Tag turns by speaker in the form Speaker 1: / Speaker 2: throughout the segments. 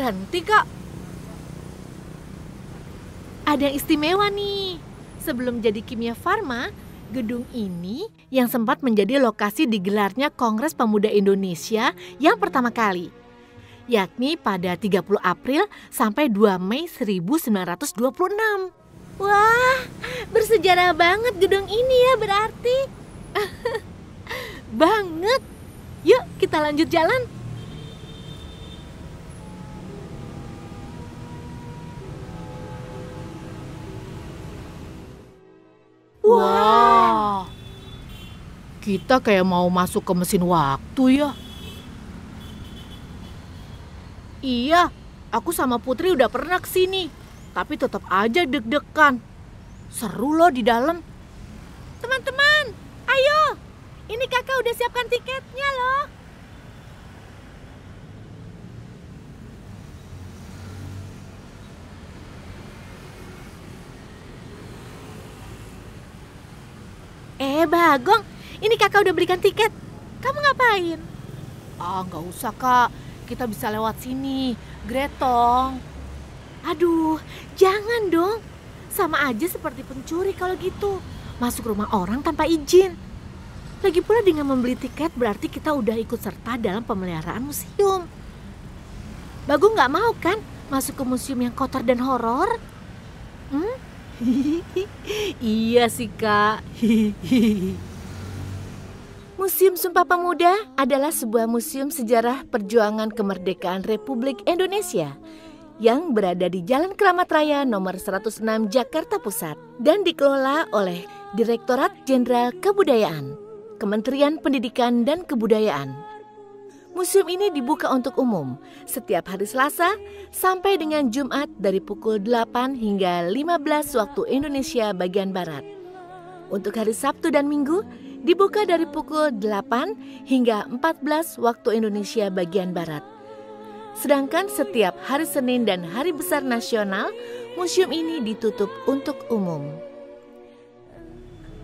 Speaker 1: berhenti, Kak. Ada yang istimewa nih. Sebelum jadi Kimia Farma, gedung ini yang sempat menjadi lokasi digelarnya Kongres Pemuda Indonesia yang pertama kali, yakni pada 30 April sampai 2 Mei 1926. Wah, bersejarah banget gedung ini ya berarti. Banget. Yuk kita lanjut jalan. Wah, kita kayak mau masuk ke mesin waktu ya. Iya, aku sama Putri udah pernah kesini, tapi tetap aja deg-degan. Seru loh di dalam. Teman-teman, ayo. Ini kakak udah siapkan tiketnya loh. Bagong, ini kakak udah belikan tiket. Kamu ngapain? Nggak usah kak, kita bisa lewat sini, Gretong. Aduh, jangan dong. Sama aja seperti pencuri kalau gitu. Masuk rumah orang tanpa izin. Lagi pula dengan membeli tiket berarti kita udah ikut serta dalam pemeliharaan museum. Bagong nggak mau kan masuk ke museum yang kotor dan horor? Iya sih kak. Museum Sumpah Pemuda adalah sebuah museum sejarah perjuangan kemerdekaan Republik Indonesia yang berada di Jalan Keramat Raya nomor 106 Jakarta Pusat dan dikelola oleh Direktorat Jenderal Kebudayaan, Kementerian Pendidikan dan Kebudayaan. Museum ini dibuka untuk umum setiap hari Selasa sampai dengan Jumat dari pukul 8 hingga 15 waktu Indonesia bagian Barat. Untuk hari Sabtu dan Minggu dibuka dari pukul 8 hingga 14 waktu Indonesia bagian Barat. Sedangkan setiap hari Senin dan hari besar nasional, museum ini ditutup untuk umum.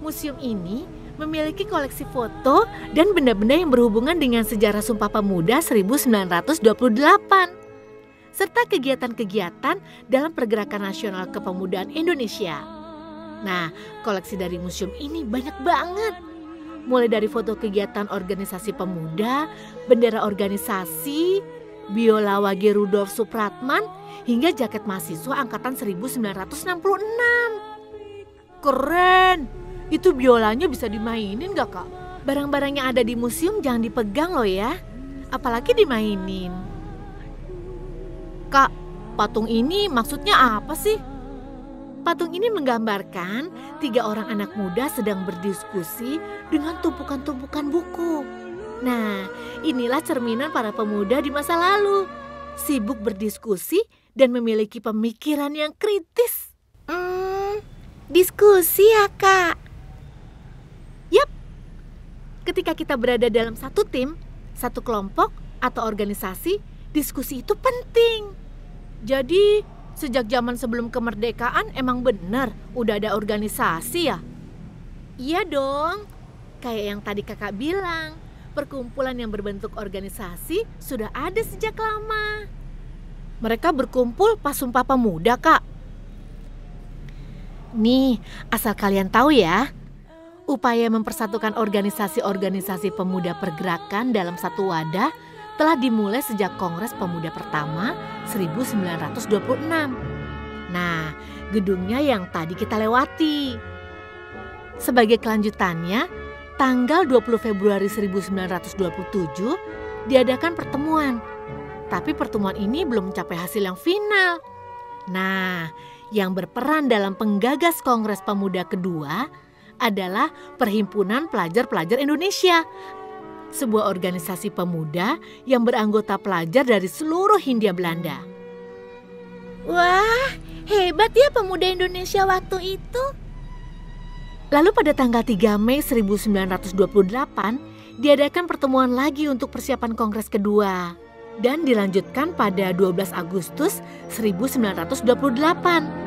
Speaker 1: Museum ini memiliki koleksi foto dan benda-benda yang berhubungan dengan sejarah Sumpah Pemuda 1928, serta kegiatan-kegiatan dalam Pergerakan Nasional Kepemudaan Indonesia. Nah, koleksi dari museum ini banyak banget. Mulai dari foto kegiatan organisasi pemuda, bendera organisasi, biola Wage Rudolf Supratman, hingga jaket mahasiswa angkatan 1966. Keren! Itu biolanya bisa dimainin gak kak? Barang-barang yang ada di museum jangan dipegang loh ya, apalagi dimainin. Kak, patung ini maksudnya apa sih? Patung ini menggambarkan 3 orang anak muda sedang berdiskusi dengan tumpukan-tumpukan buku. Nah, inilah cerminan para pemuda di masa lalu. Sibuk berdiskusi dan memiliki pemikiran yang kritis. Diskusi ya kak? Yap, ketika kita berada dalam satu tim, satu kelompok atau organisasi, diskusi itu penting. Jadi, sejak zaman sebelum kemerdekaan emang benar udah ada organisasi ya? Iya dong, kayak yang tadi kakak bilang, perkumpulan yang berbentuk organisasi sudah ada sejak lama. Mereka berkumpul pas Sumpah Pemuda kak. Nih, asal kalian tahu ya, upaya mempersatukan organisasi-organisasi pemuda pergerakan dalam satu wadah telah dimulai sejak Kongres Pemuda pertama 1926. Nah, gedungnya yang tadi kita lewati. Sebagai kelanjutannya, tanggal 20 Februari 1927 diadakan pertemuan. Tapi pertemuan ini belum mencapai hasil yang final. Nah, yang berperan dalam penggagas Kongres Pemuda kedua adalah Perhimpunan Pelajar-Pelajar Indonesia, sebuah organisasi pemuda yang beranggota pelajar dari seluruh Hindia Belanda. Wah, hebat ya pemuda Indonesia waktu itu. Lalu pada tanggal 3 Mei 1928 diadakan pertemuan lagi untuk persiapan Kongres kedua dan dilanjutkan pada 12 Agustus 1928.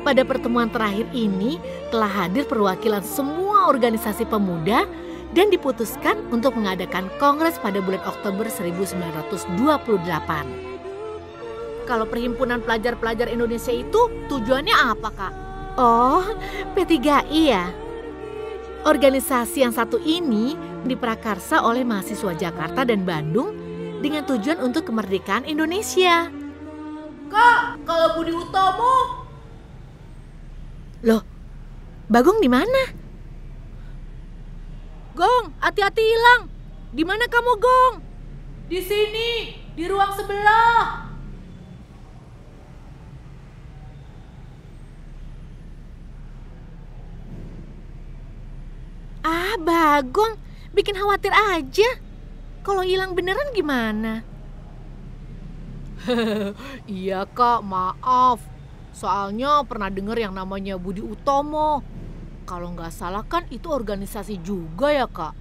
Speaker 1: Pada pertemuan terakhir ini telah hadir perwakilan semua organisasi pemuda dan diputuskan untuk mengadakan kongres pada bulan Oktober 1928. Kalau Perhimpunan Pelajar-Pelajar Indonesia itu tujuannya apa, Kak? Oh, P3I ya? Organisasi yang satu ini diprakarsa oleh mahasiswa Jakarta dan Bandung dengan tujuan untuk kemerdekaan Indonesia. Kak, kalau Budi Utomo? Loh, Bagong di mana? Gong, hati-hati hilang. Di mana kamu, Gong? Di sini, di ruang sebelah. Ah, Bagong, bikin khawatir aja. Kalau hilang beneran gimana? Iya, Kak, maaf. Soalnya pernah dengar yang namanya Budi Utomo. Kalau nggak salah kan itu organisasi juga ya, Kak.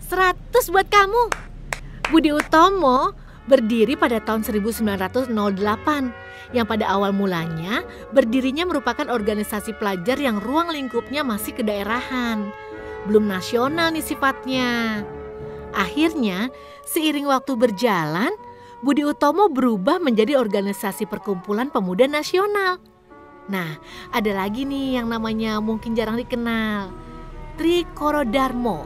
Speaker 1: 100 buat kamu. Budi Utomo berdiri pada tahun 1908 yang pada awal mulanya berdirinya merupakan organisasi pelajar yang ruang lingkupnya masih kedaerahan. Belum nasional nih sifatnya. Akhirnya, seiring waktu berjalan, Budi Utomo berubah menjadi organisasi perkumpulan pemuda nasional. Nah, ada lagi nih yang namanya mungkin jarang dikenal, Trikorodarmo.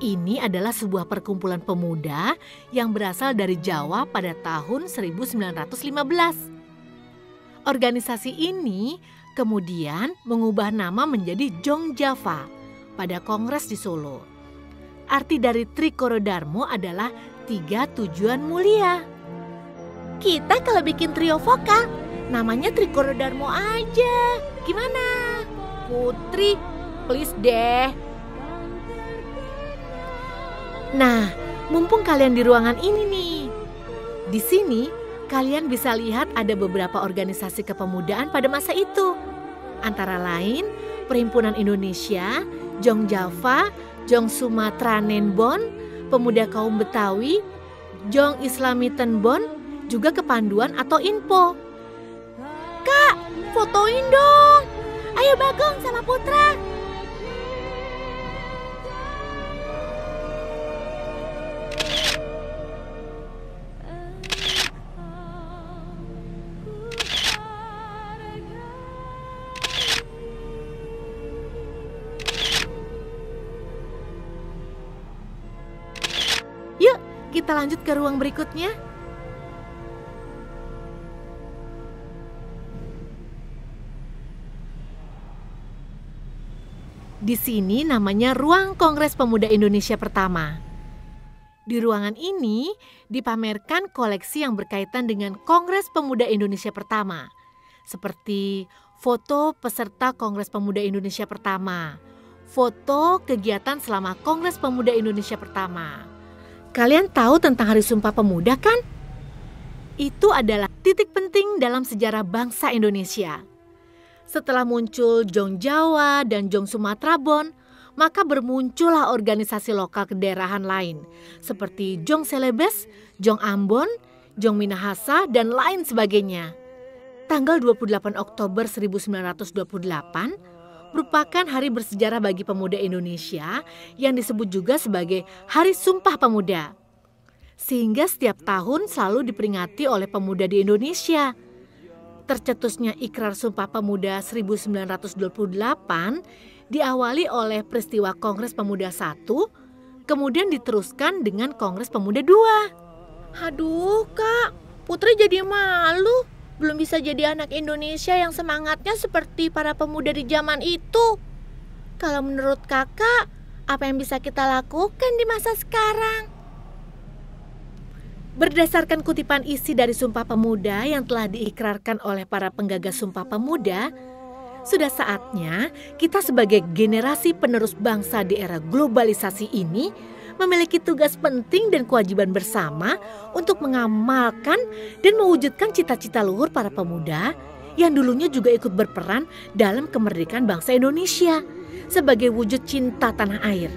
Speaker 1: Ini adalah sebuah perkumpulan pemuda yang berasal dari Jawa pada tahun 1915. Organisasi ini kemudian mengubah nama menjadi Jongjava pada Kongres di Solo. Arti dari Trikorodarmo adalah 3 tujuan mulia. Kita kalau bikin trio vokal, namanya Trikorodarmo aja. Gimana? Putri, please deh. Nah, mumpung kalian di ruangan ini nih. Di sini, kalian bisa lihat ada beberapa organisasi kepemudaan pada masa itu. Antara lain, Perhimpunan Indonesia, Jongjava, Jong Sumatera Nenbon, Pemuda Kaum Betawi, Jong Islami Tenbon, juga Kepanduan atau Info. Kak, fotoin dong. Ayo Bagong sama Putra. Yuk, kita lanjut ke ruang berikutnya. Di sini namanya Ruang Kongres Pemuda Indonesia Pertama. Di ruangan ini dipamerkan koleksi yang berkaitan dengan Kongres Pemuda Indonesia Pertama, seperti foto peserta Kongres Pemuda Indonesia Pertama, foto kegiatan selama Kongres Pemuda Indonesia Pertama. Kalian tahu tentang Hari Sumpah Pemuda kan? Itu adalah titik penting dalam sejarah bangsa Indonesia. Setelah muncul Jong Jawa dan Jong Sumatera Bon, maka bermuncullah organisasi lokal kedaerahan lain seperti Jong Celebes, Jong Ambon, Jong Minahasa, dan lain sebagainya. Tanggal 28 Oktober 1928 merupakan hari bersejarah bagi pemuda Indonesia yang disebut juga sebagai Hari Sumpah Pemuda. Sehingga setiap tahun selalu diperingati oleh pemuda di Indonesia. Tercetusnya Ikrar Sumpah Pemuda 1928 diawali oleh peristiwa Kongres Pemuda I, kemudian diteruskan dengan Kongres Pemuda II. Aduh Kak, Putri jadi malu. Belum bisa jadi anak Indonesia yang semangatnya seperti para pemuda di zaman itu. Kalau menurut kakak, apa yang bisa kita lakukan di masa sekarang? Berdasarkan kutipan isi dari Sumpah Pemuda yang telah diikrarkan oleh para penggagas Sumpah Pemuda, sudah saatnya kita sebagai generasi penerus bangsa di era globalisasi ini memiliki tugas penting dan kewajiban bersama untuk mengamalkan dan mewujudkan cita-cita luhur para pemuda yang dulunya juga ikut berperan dalam kemerdekaan bangsa Indonesia sebagai wujud cinta tanah air.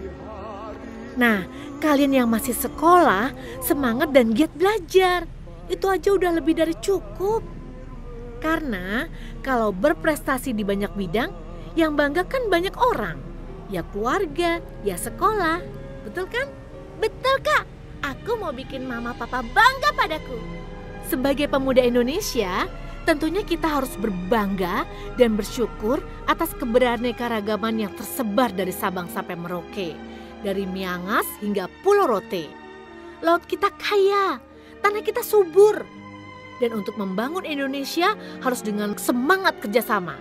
Speaker 1: Nah, kalian yang masih sekolah, semangat dan giat belajar. Itu aja udah lebih dari cukup. Karena kalau berprestasi di banyak bidang, yang bangga kan banyak orang. Ya keluarga, ya sekolah. Betul kan? Betul Kak. Aku mau bikin mama papa bangga padaku. Sebagai pemuda Indonesia, tentunya kita harus berbangga dan bersyukur atas keberaneka-ragaman yang tersebar dari Sabang sampai Merauke, dari Miangas hingga Pulau Rote. Laut kita kaya, tanah kita subur. Dan untuk membangun Indonesia harus dengan semangat kerjasama.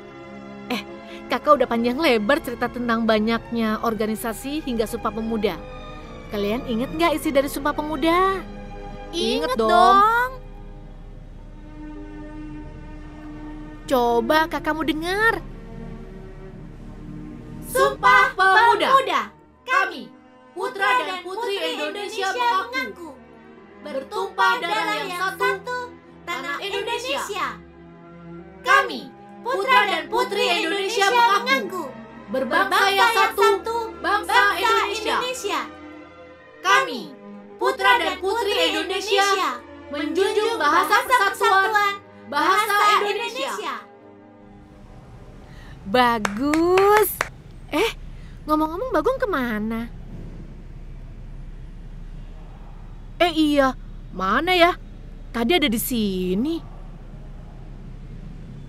Speaker 1: Kakak udah panjang lebar cerita tentang banyaknya organisasi hingga Sumpah Pemuda. Kalian inget gak isi dari Sumpah Pemuda?
Speaker 2: Ingat dong.
Speaker 1: Coba kakak mau dengar.
Speaker 2: Sumpah Pemuda. Kami, putra dan putri Indonesia mengaku bertumpah darah yang satu, tanah Indonesia. Kami, putra dan putri Indonesia mengaku berbangsa yang satu, bangsa Indonesia. Kami, putra dan putri Indonesia, menjunjung bahasa persatuan, bahasa Indonesia.
Speaker 1: Bagus. Ngomong-ngomong Bagong kemana? Iya, mana ya? Tadi ada di sini.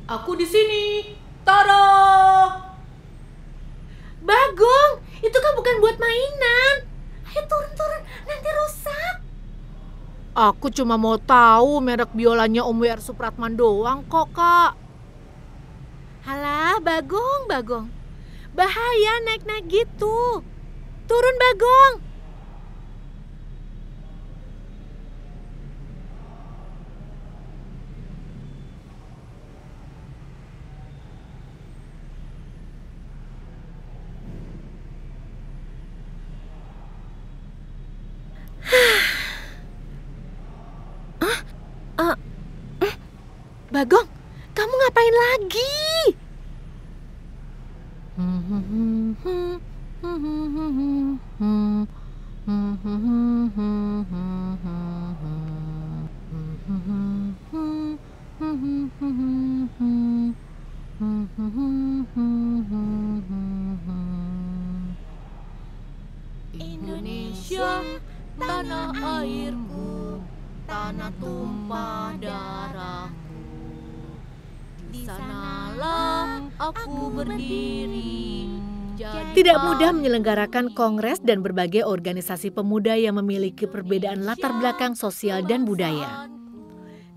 Speaker 2: Aku di sini. Tara.
Speaker 1: Bagong, itu kan bukan buat mainan.
Speaker 2: Ayo turun, nanti rusak.
Speaker 1: Aku cuma mau tahu merek biolanya Om W.R. Supratman doang kok, Kak. Halah, Bagong. Bahaya naik-naik gitu. Turun, Bagong. Bagong, kamu ngapain lagi?
Speaker 2: Indonesia, tanah airku, tanah tumpah darahku. Di sanalah aku berdiri.
Speaker 1: Tidak mudah menyelenggarakan kongres dan berbagai organisasi pemuda yang memiliki perbedaan latar belakang sosial dan budaya.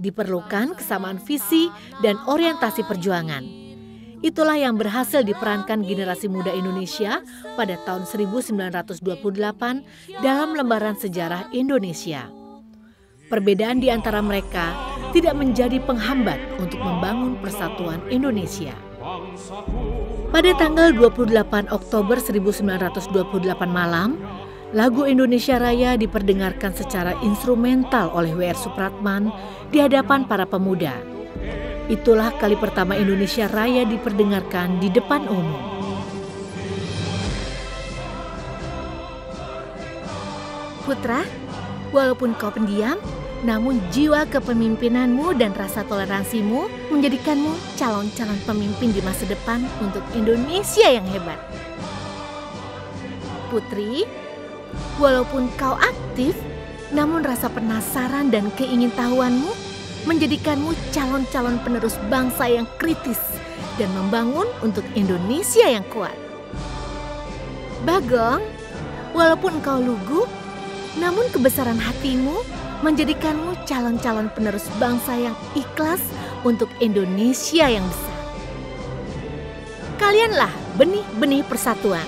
Speaker 1: Diperlukan kesamaan visi dan orientasi perjuangan. Itulah yang berhasil diperankan generasi muda Indonesia pada tahun 1928 dalam lembaran sejarah Indonesia. Perbedaan di antara mereka tidak menjadi penghambat untuk membangun persatuan Indonesia. Pada tanggal 28 Oktober 1928 malam, lagu Indonesia Raya diperdengarkan secara instrumental oleh W.R. Supratman di hadapan para pemuda. Itulah kali pertama Indonesia Raya diperdengarkan di depan umum. Putra, walaupun kau pendiam, namun jiwa kepemimpinanmu dan rasa toleransimu menjadikanmu calon-calon pemimpin di masa depan untuk Indonesia yang hebat. Putri, walaupun kau aktif, namun rasa penasaran dan keingintahuanmu menjadikanmu calon-calon penerus bangsa yang kritis dan membangun untuk Indonesia yang kuat. Bagong, walaupun engkau lugu, namun kebesaran hatimu menjadikanmu calon-calon penerus bangsa yang ikhlas untuk Indonesia yang besar. Kalianlah benih-benih persatuan.